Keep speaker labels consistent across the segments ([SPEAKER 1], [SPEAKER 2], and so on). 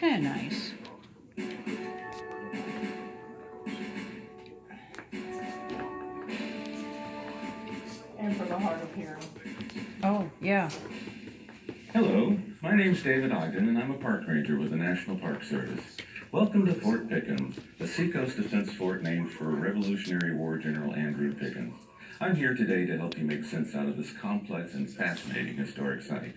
[SPEAKER 1] kind of nice.
[SPEAKER 2] And for the hard of hearing.
[SPEAKER 1] Oh, yeah.
[SPEAKER 3] Hello, my name's David Ogden, and I'm a park ranger with the National Park Service. Welcome to Fort Pickens, a seacoast defense fort named for Revolutionary War General Andrew Pickens. I'm here today to help you make sense out of this complex and fascinating historic site.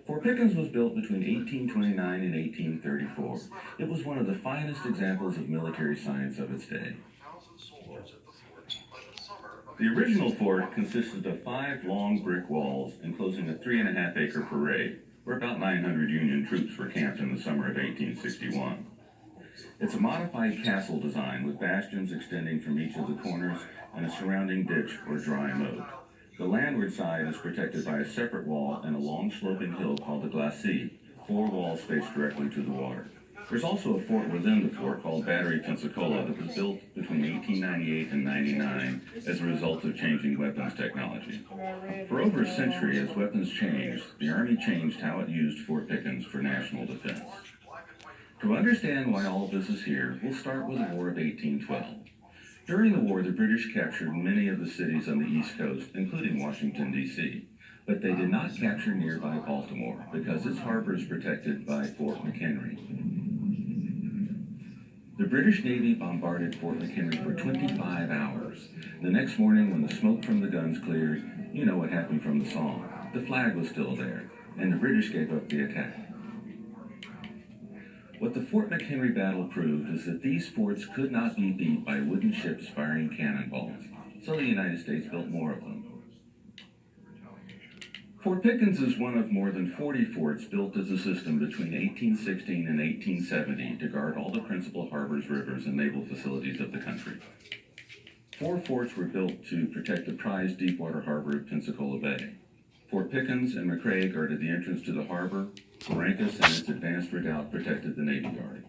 [SPEAKER 3] Fort Pickens was built between 1829 and 1834. It was one of the finest examples of military science of its day. The original fort consisted of 5 long brick walls enclosing a 3.5-acre parade, where about 900 Union troops were camped in the summer of 1861. It's a modified castle design with bastions extending from each of the corners and a surrounding ditch or dry moat. The landward side is protected by a separate wall and a long sloping hill called the glacis. 4 walls face directly to the water. There's also a fort within the fort called Battery Pensacola that was built between 1898 and 99 as a result of changing weapons technology. For over a century, as weapons changed, the Army changed how it used Fort Pickens for national defense. To understand why all of this is here, we'll start with the War of 1812. During the war, the British captured many of the cities on the East Coast, including Washington, D.C., but they did not capture nearby Baltimore because its harbor is protected by Fort McHenry. The British Navy bombarded Fort McHenry for 25 hours. The next morning, when the smoke from the guns cleared, you know what happened from the song. The flag was still there, and the British gave up the attack. What the Fort McHenry battle proved is that these forts could not be beat by wooden ships firing cannonballs, so the United States built more of them. Fort Pickens is one of more than 40 forts built as a system between 1816 and 1870 to guard all the principal harbors, rivers, and naval facilities of the country. 4 forts were built to protect the prized deepwater harbor of Pensacola Bay. Fort Pickens and McRae guarded the entrance to the harbor. Barrancas and its advanced redoubt protected the Navy Yard.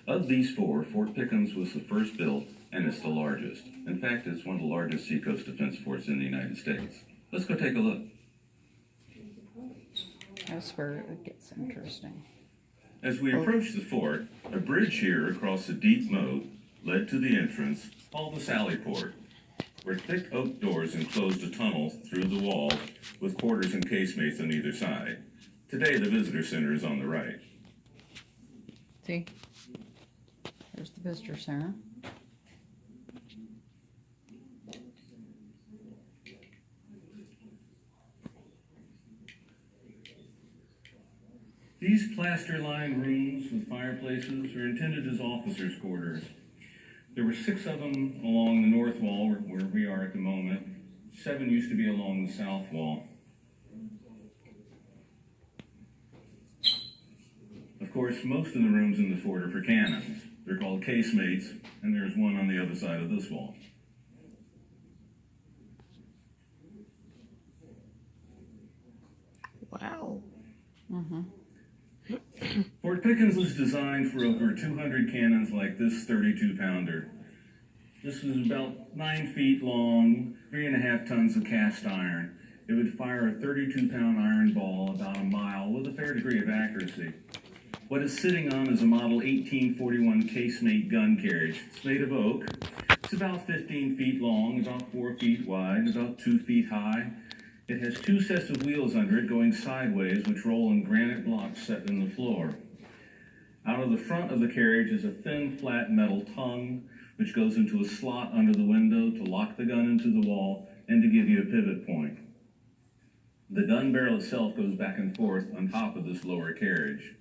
[SPEAKER 3] Of these 4, Fort Pickens was the first built, and it's the largest. In fact, it's one of the largest seacoast defense forts in the United States. Let's go take a look.
[SPEAKER 1] That's where it gets interesting.
[SPEAKER 3] As we approached the fort, a bridge here across a deep moat led to the entrance, called the Sally Port, where thick oak doors enclosed a tunnel through the wall with quarters and casemates on either side. Today, the visitor center is on the right.
[SPEAKER 1] See? There's the visitor center.
[SPEAKER 3] These plaster-lined rooms with fireplaces are intended as officers' quarters. There were 6 of them along the north wall, where we are at the moment. 7 used to be along the south wall. Of course, most of the rooms in the fort are for cannons. They're called casemates, and there's one on the other side of this wall.
[SPEAKER 2] Wow.
[SPEAKER 1] Mm-hmm.
[SPEAKER 3] Fort Pickens was designed for over 200 cannons like this 32-pounder. This was about 9 feet long, 3.5 tons of cast iron. It would fire a 32-pound iron ball about a mile with a fair degree of accuracy. What it's sitting on is a model 1841 casemate gun carriage. It's made of oak. It's about 15 feet long, about 4 feet wide, and about 2 feet high. It has 2 sets of wheels under it going sideways, which roll in granite blocks set in the floor. Out of the front of the carriage is a thin, flat metal tongue, which goes into a slot under the window to lock the gun into the wall and to give you a pivot point. The gun barrel itself goes back and forth on top of this lower carriage.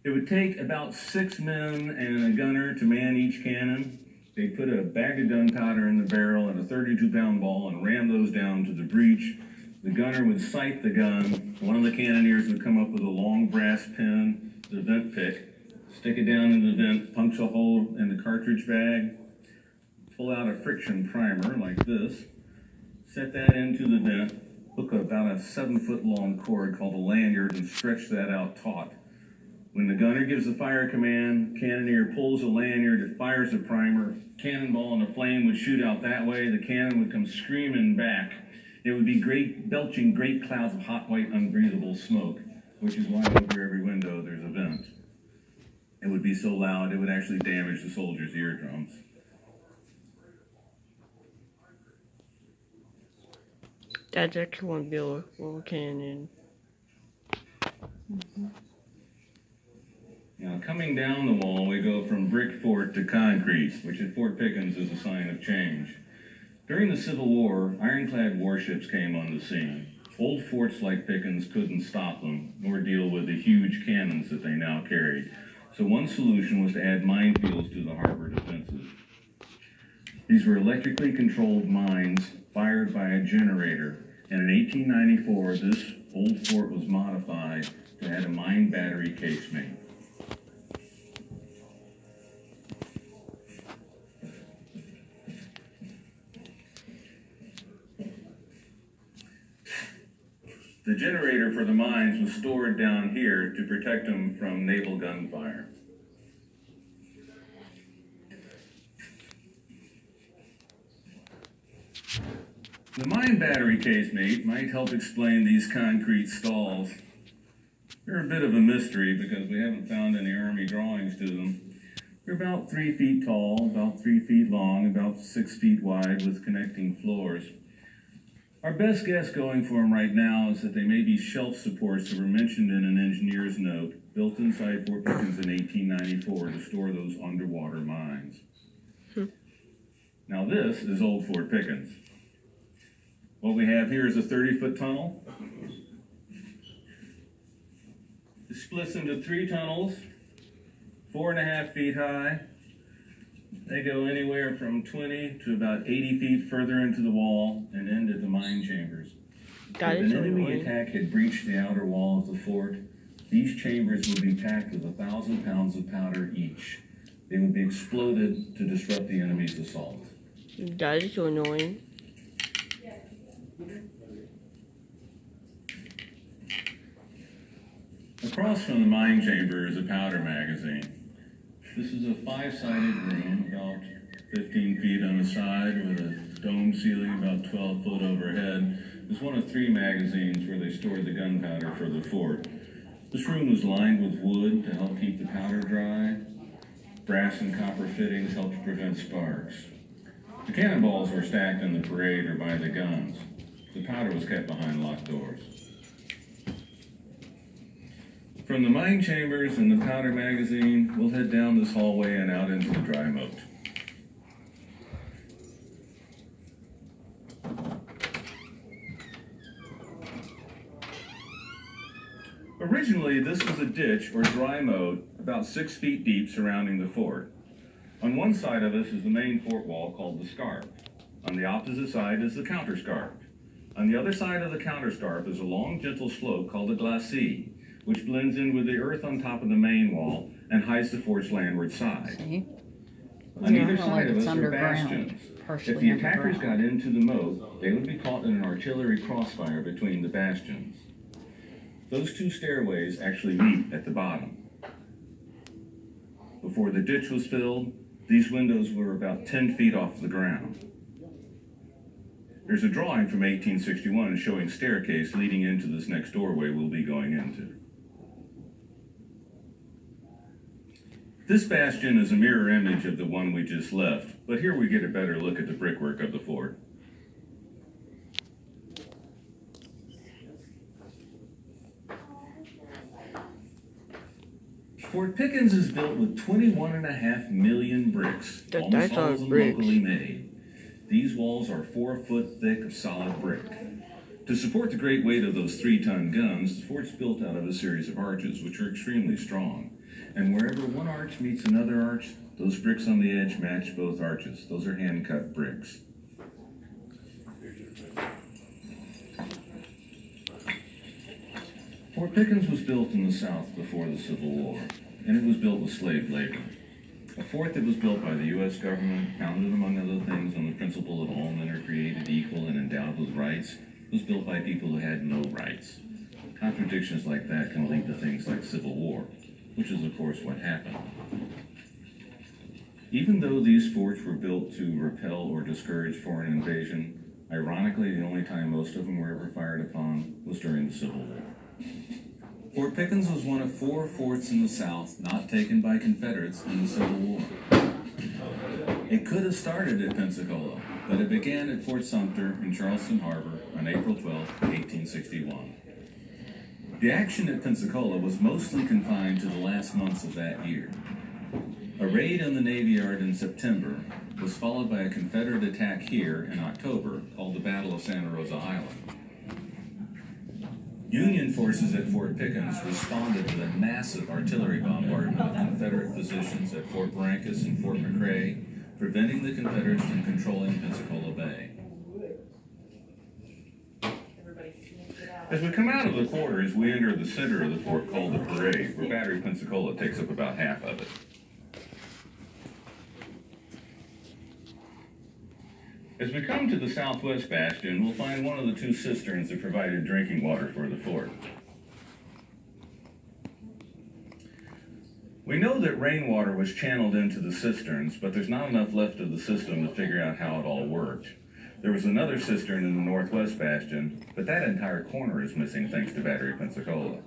[SPEAKER 3] It would take about 6 men and a gunner to man each cannon. They'd put a bag of gunpowder in the barrel and a 32-pound ball and ram those down to the breech. The gunner would sight the gun. One of the cannoneers would come up with a long brass pin, the vent pick, stick it down in the vent, punch a hole in the cartridge bag, pull out a friction primer like this, set that into the vent, hook about a 7-foot long cord called a lanyard and stretch that out taut. When the gunner gives the fire command, cannoneer pulls a lanyard, it fires a primer, cannonball and a flame would shoot out that way, the cannon would come screaming back. It would be belching great clouds of hot, white, unbreathable smoke, which is why over every window there's a vent. It would be so loud it would actually damage the soldiers' eardrums.
[SPEAKER 4] That's actually one bill little cannon.
[SPEAKER 3] Now, coming down the wall, we go from brick fort to concrete, which at Fort Pickens is a sign of change. During the Civil War, ironclad warships came on the scene. Old forts like Pickens couldn't stop them, nor deal with the huge cannons that they now carried. So one solution was to add minefields to the harbor defenses. These were electrically controlled mines fired by a generator, and in 1894, this old fort was modified to add a mine battery casemate. The generator for the mines was stored down here to protect them from naval gunfire. The mine battery casemate might help explain these concrete stalls. They're a bit of a mystery because we haven't found any Army drawings to them. They're about 3 feet tall, about 3 feet long, about 6 feet wide with connecting floors. Our best guess going for them right now is that they may be shelf supports that were mentioned in an engineer's note built inside Fort Pickens in 1894 to store those underwater mines. Now this is old Fort Pickens. What we have here is a 30-foot tunnel. It splits into 3 tunnels, 4.5 feet high. They go anywhere from 20 to about 80 feet further into the wall and end at the mine chambers.
[SPEAKER 4] That
[SPEAKER 3] If
[SPEAKER 4] is
[SPEAKER 3] an enemy
[SPEAKER 4] annoying.
[SPEAKER 3] attack had breached the outer wall of the fort, these chambers would be packed with 1,000 pounds of powder each. They would be exploded to disrupt the enemy's assault.
[SPEAKER 4] That is so annoying.
[SPEAKER 3] Across from the mine chamber is a powder magazine. This is a 5-sided room, about 15 feet on the side, with a dome ceiling about 12 foot overhead. It's one of 3 magazines where they stored the gunpowder for the fort. This room was lined with wood to help keep the powder dry. Brass and copper fittings helped prevent sparks. The cannonballs were stacked in the parade or by the guns. The powder was kept behind locked doors. From the mine chambers and the powder magazine, we'll head down this hallway and out into the dry moat. Originally, this was a ditch or dry moat about 6 feet deep surrounding the fort. On one side of us is the main fort wall called the scarp. On the opposite side is the counterscarp. On the other side of the counterscarp is a long, gentle slope called a glacis, which blends in with the earth on top of the main wall and hides the fort's landward side.
[SPEAKER 1] See?
[SPEAKER 3] On either
[SPEAKER 1] It's not
[SPEAKER 3] side
[SPEAKER 1] like
[SPEAKER 3] of
[SPEAKER 1] it's
[SPEAKER 3] us are
[SPEAKER 1] underground,
[SPEAKER 3] bastions.
[SPEAKER 1] partially
[SPEAKER 3] If the attackers
[SPEAKER 1] underground.
[SPEAKER 3] got into the moat, they would be caught in an artillery crossfire between the bastions. Those 2 stairways actually meet at the bottom. Before the ditch was filled, these windows were about 10 feet off the ground. There's a drawing from 1861 showing staircase leading into this next doorway we'll be going into. This bastion is a mirror image of the one we just left, but here we get a better look at the brickwork of the fort. Fort Pickens is built with 21.5 million bricks, almost all of them locally made. These walls are 4 foot thick of solid brick. To support the great weight of those 3-ton guns, the fort's built out of a series of arches, which are extremely strong. And wherever one arch meets another arch, those bricks on the edge match both arches. Those are hand-cut bricks. Fort Pickens was built in the South before the Civil War, and it was built with slave labor. A fort that was built by the U.S. government, founded among other things on the principle that all men are created equal and endowed with rights, was built by people who had no rights. Contradictions like that can lead to things like civil war, which is of course what happened. Even though these forts were built to repel or discourage foreign invasion, ironically the only time most of them were ever fired upon was during the Civil War. Fort Pickens was one of 4 forts in the South not taken by Confederates in the Civil War. It could have started at Pensacola, but it began at Fort Sumter in Charleston Harbor on April 12, 1861. The action at Pensacola was mostly confined to the last months of that year. A raid on the Navy Yard in September was followed by a Confederate attack here in October called the Battle of Santa Rosa Island. Union forces at Fort Pickens responded with a massive artillery bombardment of Confederate positions at Fort Barrancas and Fort McRae, preventing the Confederates from controlling Pensacola Bay. As we come out of the quarters, we enter the center of the fort called the Parade, where Battery Pensacola takes up about half of it. As we come to the southwest bastion, we'll find one of the 2 cisterns that provided drinking water for the fort. We know that rainwater was channeled into the cisterns, but there's not enough left of the system to figure out how it all worked. There was another cistern in the northwest bastion, but that entire corner is missing thanks to Battery Pensacola.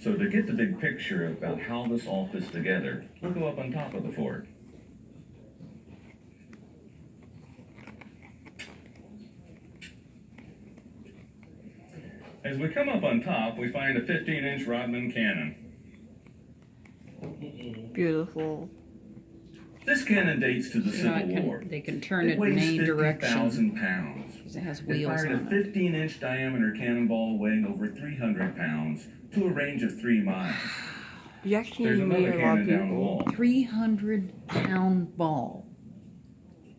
[SPEAKER 3] So to get the big picture about how this all fits together, we'll go up on top of the fort. As we come up on top, we find a 15-inch Rodman cannon.
[SPEAKER 4] Beautiful.
[SPEAKER 3] This cannon dates to the Civil War.
[SPEAKER 1] They can turn it in
[SPEAKER 3] weighs
[SPEAKER 1] any direction.
[SPEAKER 3] 50,000 pounds.
[SPEAKER 1] 'Cause it has
[SPEAKER 3] It
[SPEAKER 1] wheels
[SPEAKER 3] fired a
[SPEAKER 1] on it.
[SPEAKER 3] 15-inch diameter cannonball weighing over 300 pounds to a range of 3 miles.
[SPEAKER 4] You actually
[SPEAKER 3] There's
[SPEAKER 4] meet
[SPEAKER 3] another
[SPEAKER 4] a lot of
[SPEAKER 3] cannon down the
[SPEAKER 4] people.
[SPEAKER 3] wall.
[SPEAKER 1] 300-pound ball.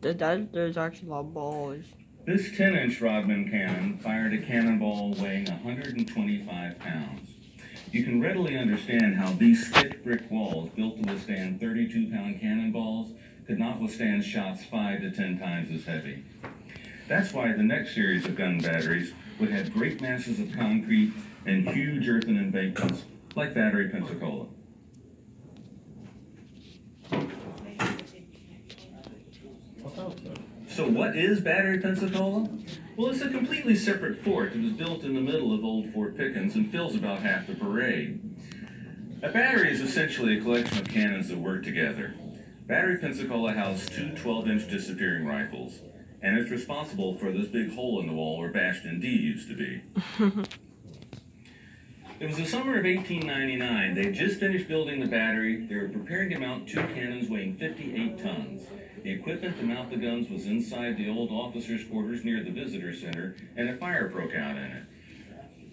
[SPEAKER 4] There's actually a lot of balls.
[SPEAKER 3] This 10-inch Rodman cannon fired a cannonball weighing 125 pounds. You can readily understand how these thick brick walls built to withstand 32-pound cannonballs could not withstand shots 5 to 10 times as heavy. That's why the next series of gun batteries would have great masses of concrete and huge earthen embankments, like Battery Pensacola. So what is Battery Pensacola? Well, it's a completely separate fort that was built in the middle of old Fort Pickens and fills about half the parade. A battery is essentially a collection of cannons that work together. Battery Pensacola housed 2 12-inch disappearing rifles, and it's responsible for this big hole in the wall where Bastion D used to be. It was the summer of 1899. They had just finished building the battery. They were preparing to mount 2 cannons weighing 58 tons. The equipment to mount the guns was inside the old officers' quarters near the visitor center, and a fire broke out in it.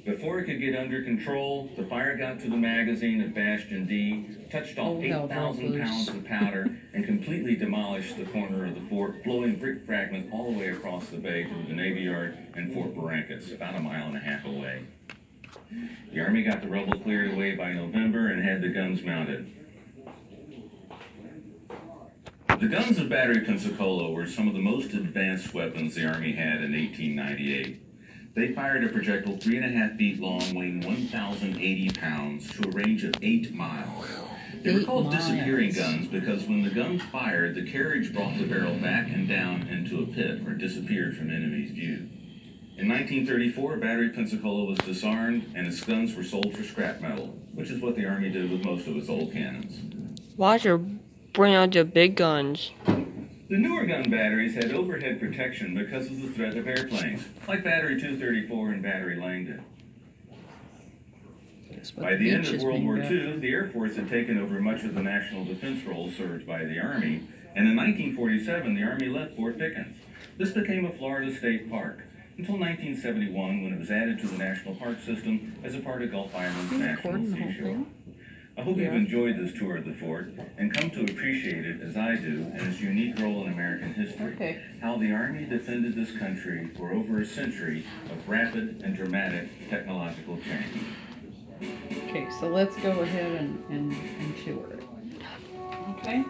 [SPEAKER 3] Before it could get under control, the fire got to the magazine of Bastion D, touched off 8,000 pounds of powder, and completely demolished the corner of the fort, blowing brick fragments all the way across the bay to the Navy Yard and Fort Barrancas, about 1.5 miles away. The Army got the rubble cleared away by November and had the guns mounted. The guns of Battery Pensacola were some of the most advanced weapons the Army had in 1898. They fired a projectile 3.5 feet long, weighing 1,080 pounds, to a range of 8 miles. They were called disappearing guns because when the guns fired, the carriage brought the barrel back and down into a pit or disappeared from enemy's view. In 1934, Battery Pensacola was disarmed and its guns were sold for scrap metal, which is what the Army did with most of its old cannons.
[SPEAKER 4] Why'd you bring out your big guns?
[SPEAKER 3] The newer gun batteries had overhead protection because of the threat of airplanes, like Battery 234 and Battery Langdon. By the end of World War II, the Air Force had taken over much of the national defense role served by the Army, and in 1947, the Army left Fort Pickens. This became a Florida state park, until 1971, when it was added to the National Park System as a part of Gulf Island's National Seashore. I hope you've enjoyed this tour of the fort and come to appreciate it, as I do, and its unique role in American history. How the Army defended this country for over a century of rapid and dramatic technological change.
[SPEAKER 1] Okay, so let's go ahead and tour it. Okay?